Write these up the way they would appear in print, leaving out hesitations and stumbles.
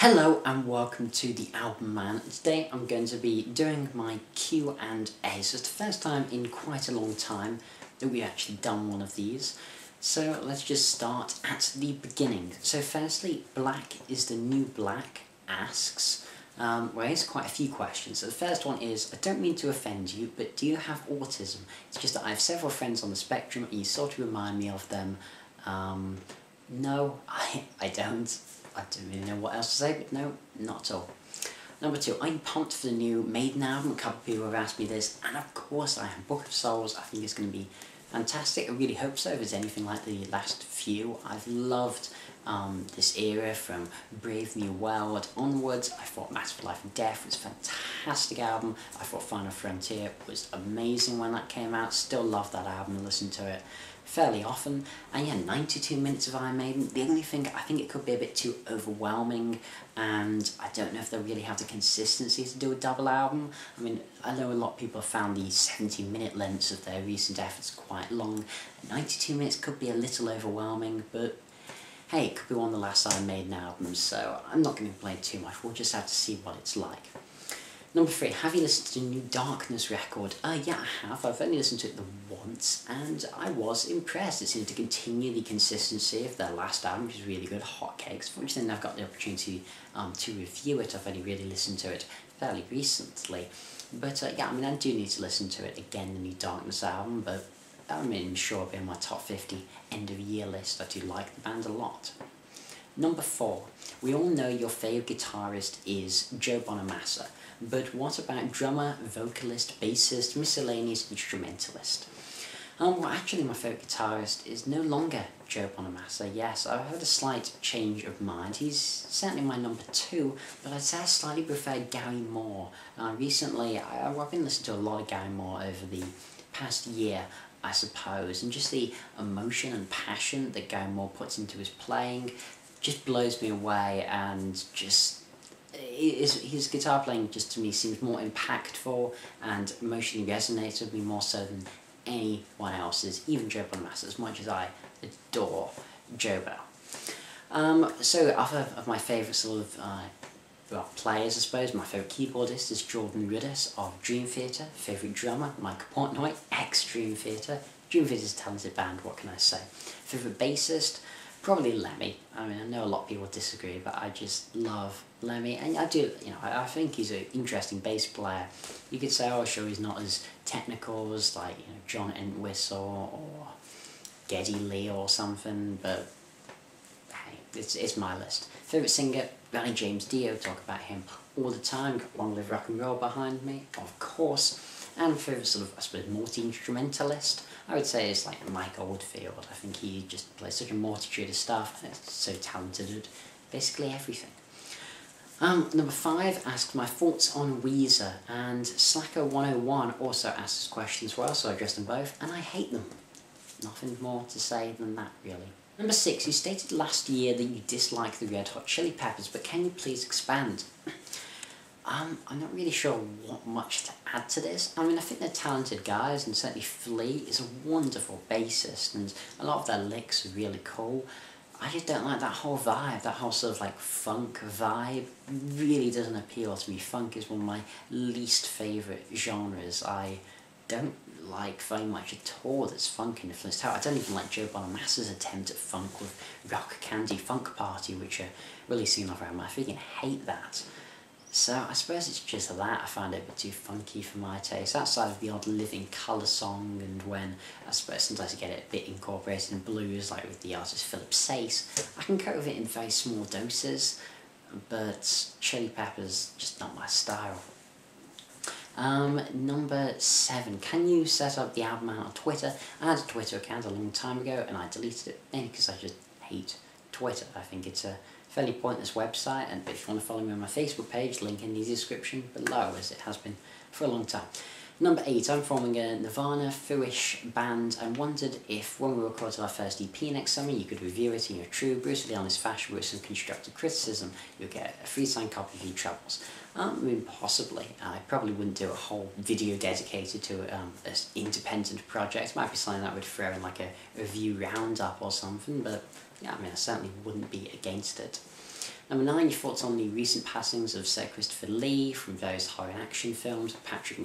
Hello and welcome to TheAIbumMan. Today I'm going to be doing my Q&A. So it's the first time in quite a long time that we've actually done one of these. So let's just start at the beginning. So firstly, Black is the New Black asks, here's quite a few questions. So the first one is, I don't mean to offend you, but do you have autism? It's just that I have several friends on the spectrum and you sort of remind me of them. No, I don't. I don't really know what else to say, but no, not at all. Number 2, are you pumped for the new Maiden album? A couple of people have asked me this, and of course I am. Book of Souls, I think it's going to be fantastic. I really hope so, if it's anything like the last few. I've loved this era from Brave New World onwards. I thought Matter for Life and Death was a fantastic album. I thought Final Frontier was amazing when that came out. Still love that album and listen to it fairly often. And yeah, 92 minutes of Iron Maiden. The only thing, I think it could be a bit too overwhelming, and I don't know if they'll really have the consistency to do a double album. I mean, I know a lot of people have found the 70-minute lengths of their recent efforts quite long. 92 minutes could be a little overwhelming, but hey, it could be one of the last Iron Maiden albums, so I'm not going to complain too much. We'll just have to see what it's like. Number 3, have you listened to the New Darkness record? Yeah, I have. I've only listened to it once, and I was impressed. It seemed to continue the consistency of their last album, which is really good, Hotcakes. Fortunately, I've got the opportunity to review it. I've only really listened to it fairly recently. But yeah, I mean, I do need to listen to it again, the New Darkness album, but I mean, I'm sure it'll be on my top 50 end-of-year list. I do like the band a lot. Number 4, we all know your favourite guitarist is Joe Bonamassa, but what about drummer, vocalist, bassist, miscellaneous instrumentalist? Well, actually my favourite guitarist is no longer Joe Bonamassa. Yes, I've had a slight change of mind. He's certainly my number 2, but I'd say I slightly prefer Gary Moore. Recently, I've been listening to a lot of Gary Moore over the past year, I suppose, and just the emotion and passion that Gary Moore puts into his playing just blows me away, and just his guitar playing just to me seems more impactful and emotionally resonates with me more so than anyone else's, even Joe Bonamassa, as much as I adore Joe Bell. So other of my favourite sort of players, I suppose, my favourite keyboardist is Jordan Rudess of Dream Theater. Favourite drummer, Mike Portnoy, ex-Dream Theater. Dream Theater's a talented band, what can I say? Favourite bassist, probably Lemmy. I mean, I know a lot of people disagree, but I just love Lemmy, and I do, you know, I think he's an interesting bass player. You could say, oh sure, he's not as technical as, like, you know, John Entwistle or Geddy Lee or something, but hey, it's my list. Favourite singer, Ronnie James Dio, talk about him all the time, got Long Live Rock and Roll behind me, of course. And favourite sort of, I suppose, multi-instrumentalist, I would say is like Mike Oldfield. I think he just plays such a multitude of stuff, and it's so talented at basically everything. Number 5 asks my thoughts on Weezer, and Slacker101 also asks questions as well, so I addressed them both, and I hate them. Nothing more to say than that, really. Number 6, you stated last year that you dislike the Red Hot Chili Peppers, but can you please expand? I'm not really sure what much to add to this. I mean, I think they're talented guys, and certainly Flea is a wonderful bassist, and a lot of their licks are really cool. I just don't like that whole vibe, that whole sort of like funk vibe really doesn't appeal to me. Funk is one of my least favourite genres. I don't like very much at all that's funk influenced. I don't even like Joe Bonamassa's attempt at funk with Rock Candy Funk Party, which are releasing off around. I freaking hate that. So I suppose it's just that I find it a bit too funky for my taste, outside of the odd Living Colour song, and when I suppose sometimes I get it a bit incorporated in blues, like with the artist Philip Sace. I can cope with it in very small doses, but Chili Peppers, just not my style. Number 7, can you set up TheAIbumMan on Twitter? I had a Twitter account a long time ago and I deleted it, mainly because I just hate Twitter. I think it's a fairly pointless website, and if you want to follow me on my Facebook page, link in the description below, as it has been for a long time. Number 8, I'm forming a Nirvana Fooish band and wondered if, when we recorded our first EP next summer, you could review it in your true, brutally honest fashion with some constructive criticism. You'll get a free signed copy of your troubles. I mean, possibly. I probably wouldn't do a whole video dedicated to an independent project. It might be something that I would throw in like a review roundup or something, but yeah, I mean, I certainly wouldn't be against it. Number 9, your thoughts on the recent passings of Sir Christopher Lee from various horror and action films, Patrick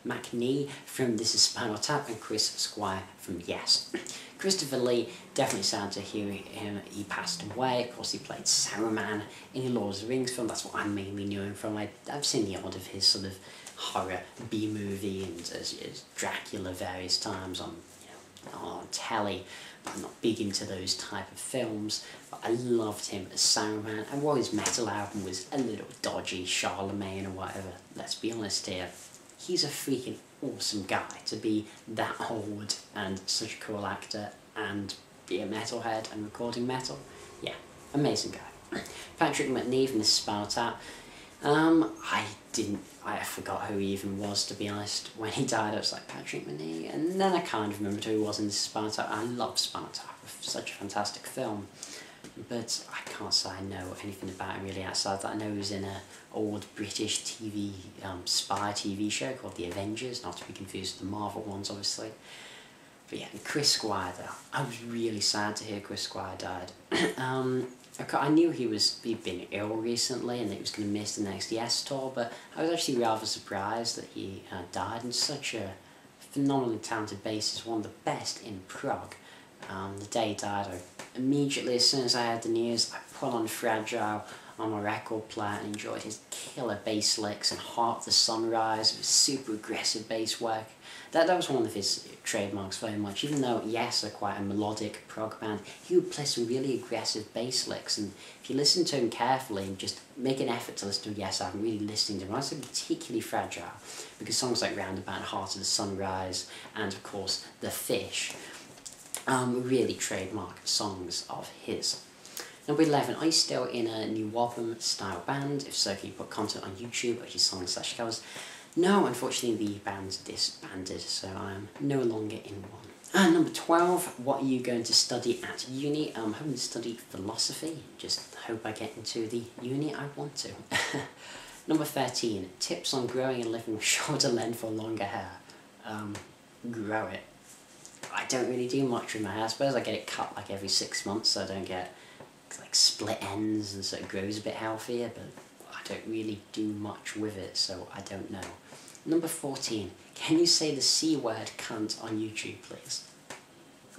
McNee from This Is Spinal Tap, and Chris Squire from Yes. Christopher Lee, definitely sad to hear him. He passed away. Of course, he played Saruman in the Lord of the Rings film. That's what I mainly knew him from. I've seen the odd of his sort of horror B-movie and as Dracula various times on telly. I'm not big into those type of films, but I loved him as Saruman, and while his metal album was a little dodgy, Charlemagne or whatever, let's be honest here, he's a freaking awesome guy to be that old and such a cool actor and be a metalhead and recording metal. Yeah, amazing guy. Patrick McNee from This Is Spinal Tap. I forgot who he even was, to be honest. When he died, I was like, Patrick McNee, and then I kind of remembered who he was in This Is Spinal Tap. I love Spinal Tap, such a fantastic film. But I can't say I know anything about him really outside that. I know he was in an old British TV, spy TV show called The Avengers, not to be confused with the Marvel ones, obviously. But yeah, Chris Squire though, I was really sad to hear Chris Squire died. I knew he'd been ill recently and that he was going to miss the next Yes tour, but I was actually rather surprised that he died. And such a phenomenally talented bassist, one of the best in prog. The day he died, immediately as soon as I heard the news, I put on Fragile on my record player and enjoyed his killer bass licks and Heart of the Sunrise. It was super aggressive bass work. That was one of his trademarks very much. Even though Yes are quite a melodic prog band, he would play some really aggressive bass licks, and if you listen to him carefully and just make an effort to listen to Yes, I'm really listening to him. I say particularly Fragile, because songs like Roundabout, Heart of the Sunrise, and of course The Fish, really trademark songs of his. Number 11, are you still in a new album style band? If so, can you put content on YouTube of your songs/covers? No, unfortunately the band's disbanded, so I'm no longer in one. Number 12, what are you going to study at uni? I'm hoping to study philosophy, just hope I get into the uni I want to. Number 13, tips on growing and living with shoulder length or longer hair. Grow it. I don't really do much with my hair. I suppose I get it cut like every 6 months so I don't get like split ends and so it grows a bit healthier, but I don't really do much with it, so I don't know. Number 14, can you say the C word cunt on YouTube, please?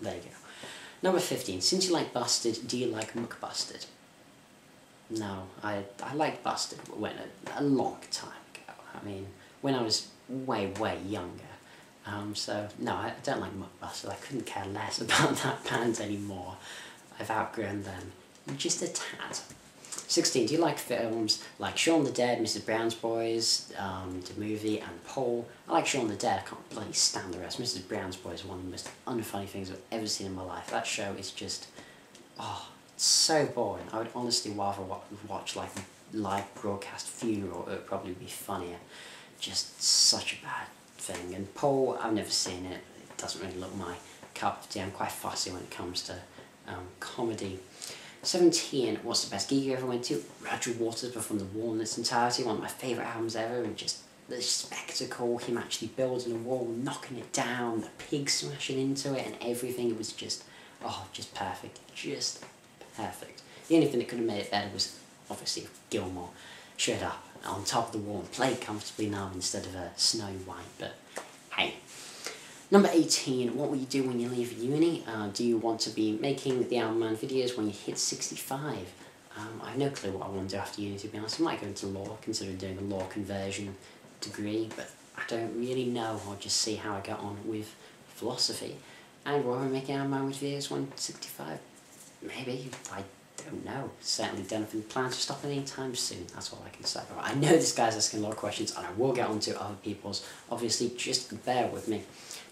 There you go. Number 15, since you like Busted, do you like Muck-Busted? No, I liked Busted when a long time ago. I mean, when I was way younger. So, no, I don't like Muck-Busted. I couldn't care less about that band anymore. I've outgrown them. Just a tad. 16, do you like films like Shaun the Dead, Mrs. Brown's Boys, the movie, and Paul? I like Shaun the Dead, I can't bloody stand the rest. Mrs. Brown's Boys is one of the most unfunny things I've ever seen in my life. That show is just, it's so boring. I would honestly rather watch like live broadcast funeral. It would probably be funnier. Just such a bad thing. And Paul, I've never seen it. It doesn't really look my cup of tea. I'm quite fussy when it comes to comedy. 17, what's the best gig you ever went to? Roger Waters Performed The Wall in its entirety, one of my favourite albums ever, and just the spectacle, him actually building a wall, knocking it down, the pig smashing into it and everything. It was just, just perfect. Just perfect. The only thing that could have made it better was obviously if Gilmore showed up on top of the wall and played Comfortably Numb instead of a Snowy White, but hey. Number 18, what will you do when you leave uni? Do you want to be making TheAIbumMan videos when you hit 65? I have no clue what I want to do after uni, to be honest. I might go into law, consider doing a law conversion degree, but I don't really know. I'll just see how I get on with philosophy. And will I make TheAIbumMan videos when 65? Maybe. I don't know. Certainly don't have any plans to stop anytime soon. That's all I can say. Right, I know this guy's asking a lot of questions, and I will get on to other people's. Obviously, just bear with me.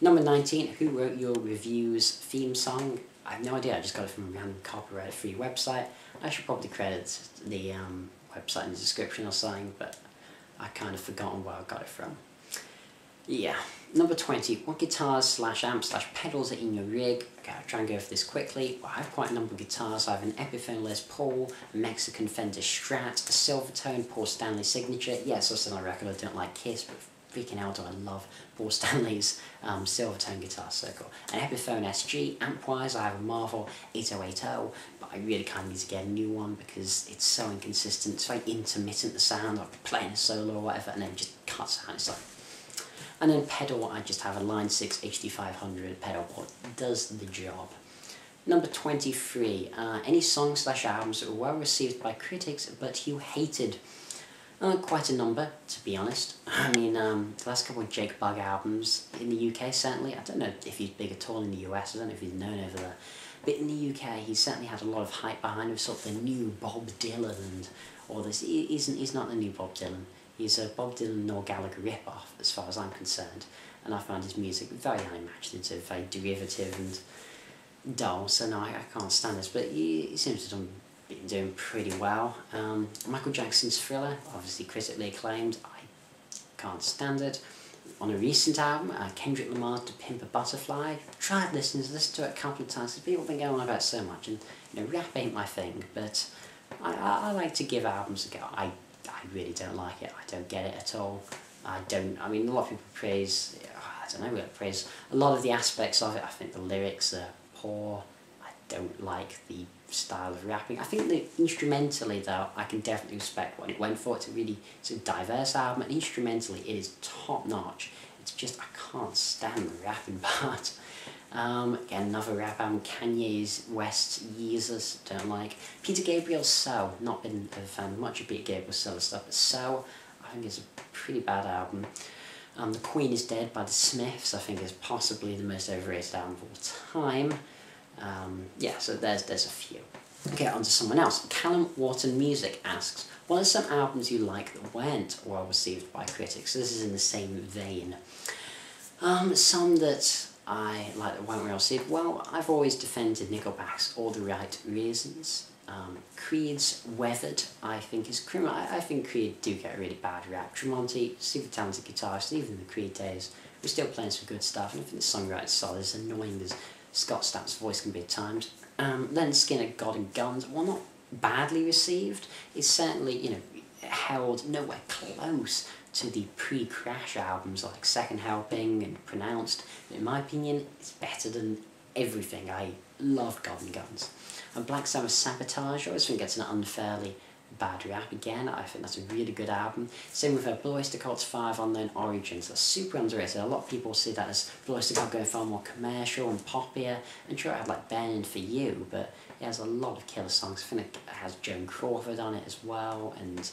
Number 19, who wrote your reviews theme song? I have no idea, I just got it from a random copyright-free website. I should probably credit the website in the description or something, but I kind of forgotten where I got it from. Yeah. Number 20, what guitars/amps/pedals are in your rig? Okay, I'll try and go for this quickly. Well, I have quite a number of guitars. I have an Epiphone Les Paul, a Mexican Fender Strat, a Silvertone Paul Stanley Signature. Yes, that's on a record, I don't like Kiss, but freaking hell do I love Paul Stanley's Silvertone guitar, so cool. An Epiphone SG, amp-wise I have a Marvel 8080, but I really kind of need to get a new one because it's so inconsistent. It's very intermittent, the sound. I'll be playing a solo or whatever, and then it just cuts out. It's like, and then pedal, I just have a Line 6 HD500 pedal board. It does the job. Number 23. Any songs/albums that were well received by critics, but you hated? Quite a number, to be honest. I mean, the last couple of Jake Bugg albums in the UK, certainly. I don't know if he's big at all in the US. I don't know if he's known over there. But in the UK, he certainly had a lot of hype behind him, sort of the new Bob Dylan and all this. He's not the new Bob Dylan. He's a Bob Dylan Noel Gallagher rip-off, as far as I'm concerned. And I found his music very high-matched, very derivative and dull, so no, I can't stand this. But he seems to have been doing pretty well. Michael Jackson's Thriller, obviously critically acclaimed. I can't stand it. On a recent album, Kendrick Lamar's To Pimp a Butterfly, tried listening to it a couple of times. People have been going on about it so much, and rap ain't my thing, but I like to give albums a go. I really don't like it. I don't get it at all. I mean, a lot of people praise, I don't know, praise a lot of the aspects of it. I think the lyrics are poor. I don't like the style of rapping. I think that instrumentally, though, I can definitely respect what it went for. It's a diverse album, and instrumentally it is top notch. It's just, I can't stand the rapping part. Again, another rap album, Kanye's West Yeezus, don't like. Peter Gabriel's So, not been a fan of much of Peter Gabriel's solo stuff, but So, I think is a pretty bad album. The Queen is Dead by the Smiths, I think is possibly the most overrated album of all time. Yeah, so there's a few. Okay, on to someone else. Callum Wharton Music asks, what are some albums you like that weren't well received by critics? This is in the same vein. Some that I like that weren't well received. Well, I've always defended Nickelback's All the Right Reasons. Creed's Weathered, I think, is criminal. I think Creed do get a really bad rap. Tremonti, super talented guitarist, even in the Creed days, we're still playing some good stuff, and I think the songwriting's solid, as annoying as Scott Stapp's voice can be at times. Then Skinner, God and Guns, while not badly received, is certainly, held nowhere close to the pre-Crash albums like Second Helping and Pronounced. But in my opinion, it's better than everything. I love God and Guns. And Black Sabbath Sabotage, I always think it's an unfairly bad rap again. I think that's a really good album. Same with Blue Oyster Cult's 5 Unknown Origins. That's super underrated. A lot of people see that as Blue Oyster Cult going far more commercial and poppier. And sure, I had like Burning for You, but it has a lot of killer songs. I think it has Joan Crawford on it as well, and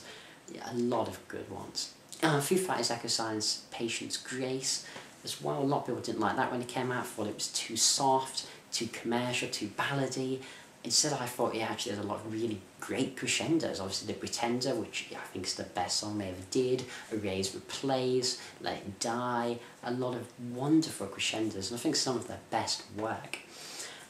yeah, a lot of good ones. Foo Fighters Echo Silence, Patience Grace as well. A lot of people didn't like that when it came out. Thought it was too soft, too commercial, too ballady. Instead, I thought it actually had a lot of really great crescendos. Obviously, The Pretender, which I think is the best song they ever did. Erase Replays, Let It Die. A lot of wonderful crescendos, and I think some of their best work.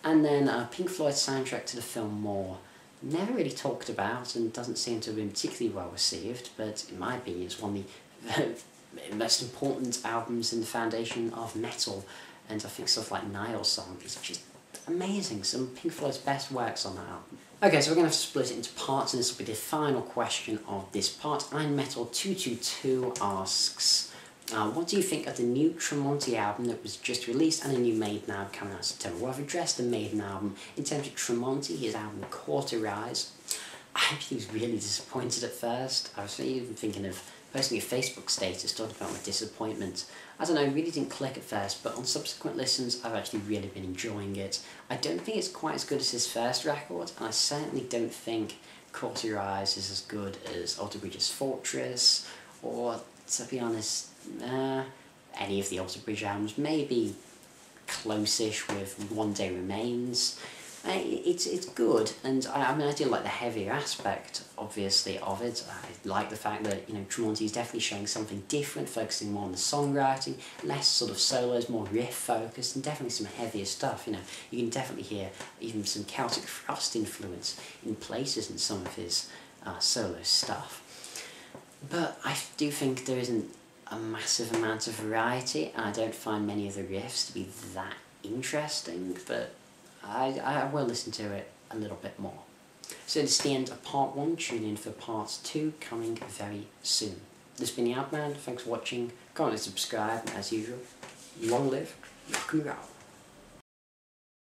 And then Pink Floyd's soundtrack to the film More. Never really talked about and doesn't seem to have been particularly well received, but in my opinion, it's one of the most important albums in the foundation of metal. And I think stuff like Niall's song is just amazing. Some Pink Floyd's best works on that album. Okay, so we're going to have to split it into parts, and this will be the final question of this part. IronMetal222 asks, what do you think of the new Tremonti album that was just released and a new Maiden album coming out in September? Well, I've addressed the Maiden album. In terms of Tremonti, his album Cauterize, I actually was really disappointed at first. I was even thinking of posting a Facebook status talking about my disappointment. I don't know, it really didn't click at first, but on subsequent listens, I've actually really been enjoying it. I don't think it's quite as good as his first record, and I certainly don't think Cauterize is as good as Alter Bridge's Fortress, or, to be honest, any of the Alter Bridge albums. Maybe close-ish with One Day Remains. It's good, and I mean, I do like the heavier aspect, obviously, of it. I like the fact that, Tremonti is definitely showing something different, focusing more on the songwriting, less sort of solos, more riff-focused, and definitely some heavier stuff, You can definitely hear even some Celtic Frost influence in places in some of his solo stuff. But I do think there isn't a massive amount of variety, and I don't find many of the riffs to be that interesting, but I will listen to it a little bit more. So this is the end of part 1. Tune in for part 2 coming very soon. This has been TheAIbumMan. Thanks for watching. Comment and subscribe, as usual. Long live rock and roll.